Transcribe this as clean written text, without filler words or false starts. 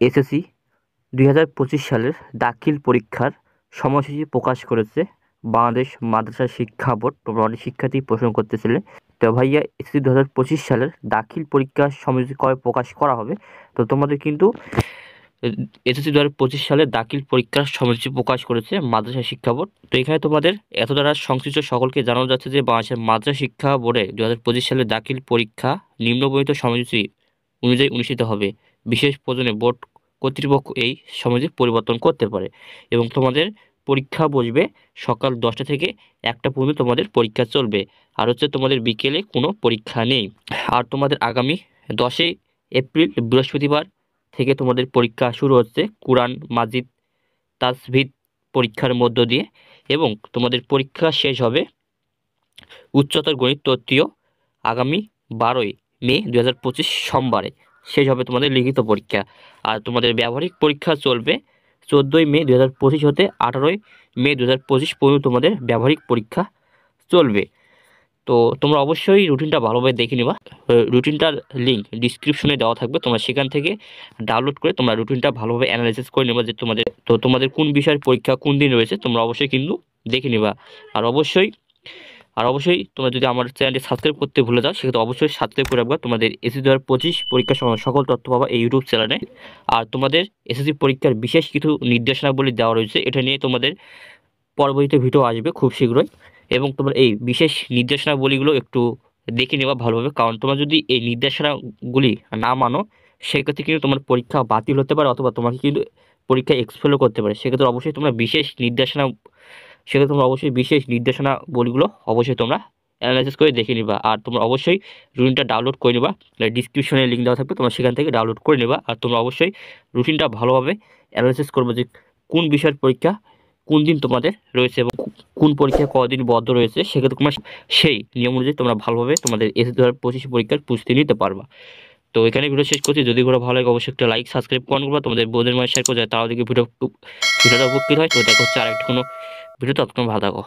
SSC 2025 সালের দাখিল পরীক্ষার সময়সূচি প্রকাশ করেছে বাংলাদেশ মাদ্রাসা শিক্ষা বোর্ড। তোমরা অনেক শিক্ষার্থী প্রশ্ন করতেছিলে, তো ভাইয়া এসএসসি 2025 সালের দাখিল পরীক্ষার সময়সূচি কবে প্রকাশ করা হবে। তো তোমাদের কিন্তু এসএসসি 2025 সালের দাখিল পরীক্ষার সময়সূচি প্রকাশ করেছে মাদ্রাসা শিক্ষা বোর্ড। তো এখানে তোমাদের এত দ্বারা সংশ্লিষ্ট সকলকে জানানো যাচ্ছে যে বাংলাদেশের মাদ্রাসা শিক্ষা বোর্ডে 2025 সালের দাখিল পরীক্ষা নিম্নবর্ণিত সময়সূচি অনুযায়ী অনুষ্ঠিত হবে। বিশেষ প্রয়োজনে বোর্ড কর্তৃপক্ষ এই সময়সূচি পরিবর্তন করতে পারে এবং তোমাদের পরীক্ষা বসবে সকাল 10টা থেকে 1টা পর্যন্ত তোমাদের পরীক্ষা চলবে। আর হচ্ছে তোমাদের বিকেলে কোনো পরীক্ষা নেই। আর তোমাদের আগামী 10ই এপ্রিল বৃহস্পতিবার থেকে তোমাদের পরীক্ষা শুরু হচ্ছে কুরআন মাজিদ তাজভিদ পরীক্ষার মধ্য দিয়ে, এবং তোমাদের পরীক্ষা শেষ হবে উচ্চতর গণিত তৃতীয় আগামী 12ই মে 2025 সোমবারে শেষ হবে তোমাদের লিখিত পরীক্ষা। আর তোমাদের ব্যবহারিক পরীক্ষা চলবে 14ই মে 2025 হতে 18ই মে 2025 পর্যন্ত তোমাদের ব্যবহারিক পরীক্ষা চলবে। তো তোমরা অবশ্যই রুটিনটা ভালোভাবে দেখে নিবা। রুটিনটার লিঙ্ক ডিসক্রিপশনে দেওয়া থাকবে, তোমরা সেখান থেকে ডাউনলোড করে তোমরা রুটিনটা ভালোভাবে অ্যানালাইসিস করে নেবা যে তোমাদের কোন বিষয়ের পরীক্ষা কোন দিন রয়েছে, তোমরা অবশ্যই কিন্তু দেখে নিবা। আর অবশ্যই তোমরা যদি আমার চ্যানেলটি সাবস্ক্রাইব করতে ভুলে যাও, সেক্ষেত্রে অবশ্যই সাবস্ক্রাইব করে রাখবা। তোমাদের এসএসসি 2025 পরীক্ষার সময় সকল তথ্য পাবা এই ইউটিউব চ্যানেলে। আর তোমাদের এসএসসি পরীক্ষার বিশেষ কিছু নির্দেশনাবলী দেওয়া রয়েছে, এটা নিয়ে তোমাদের পরবর্তীতে ভিডিও আসবে খুব শীঘ্রই। এবং তোমার এই বিশেষ নির্দেশনাবলীগুলো একটু দেখে নেওয়া ভালোভাবে, কারণ তোমরা যদি এই নির্দেশনাগুলি না মানো সেক্ষেত্রে কিন্তু তোমার পরীক্ষা বাতিল হতে পারে, অথবা তোমাকে কিন্তু পরীক্ষা এক্সফেলও করতে পারে। সেক্ষেত্রে তোমরা অবশ্যই বিশেষ নির্দেশনাবলীগুলো অবশ্যই তোমরা অ্যানালাইসিস করে দেখে নিবা। আর তোমরা অবশ্যই রুটিনটা ডাউনলোড করে নিবা, ডিসক্রিপশনে লিঙ্ক দেওয়া থাকবে, তোমরা সেখান থেকে ডাউনলোড করে নেবা। আর তোমরা অবশ্যই রুটিনটা ভালোভাবে অ্যানালাইসিস করবে যে কোন বিষয়ের পরীক্ষা কোন দিন তোমাদের রয়েছে এবং কোন পরীক্ষা কদিন বদ্ধ রয়েছে, সেক্ষেত্রে তোমরা সেই নিয়ম অনুযায়ী তোমরা ভালোভাবে তোমাদের এসএসসি 2025 পরীক্ষার প্রস্তুতি নিতে পারবা। তো এখানে ভিডিও শেষ করছি। যদি ভিডিও ভালো লাগে অবশ্যই একটা লাইক সাবস্ক্রাইব করবা, তোমাদের বন্ধুদের মাঝে শেয়ার করে যায়, তারাও দেখে ভিডিওটা উপকৃত হয়। তো দেখা হচ্ছে আরেকটা কোনো ভিডিও, ততক্ষণ ভালো থাকো।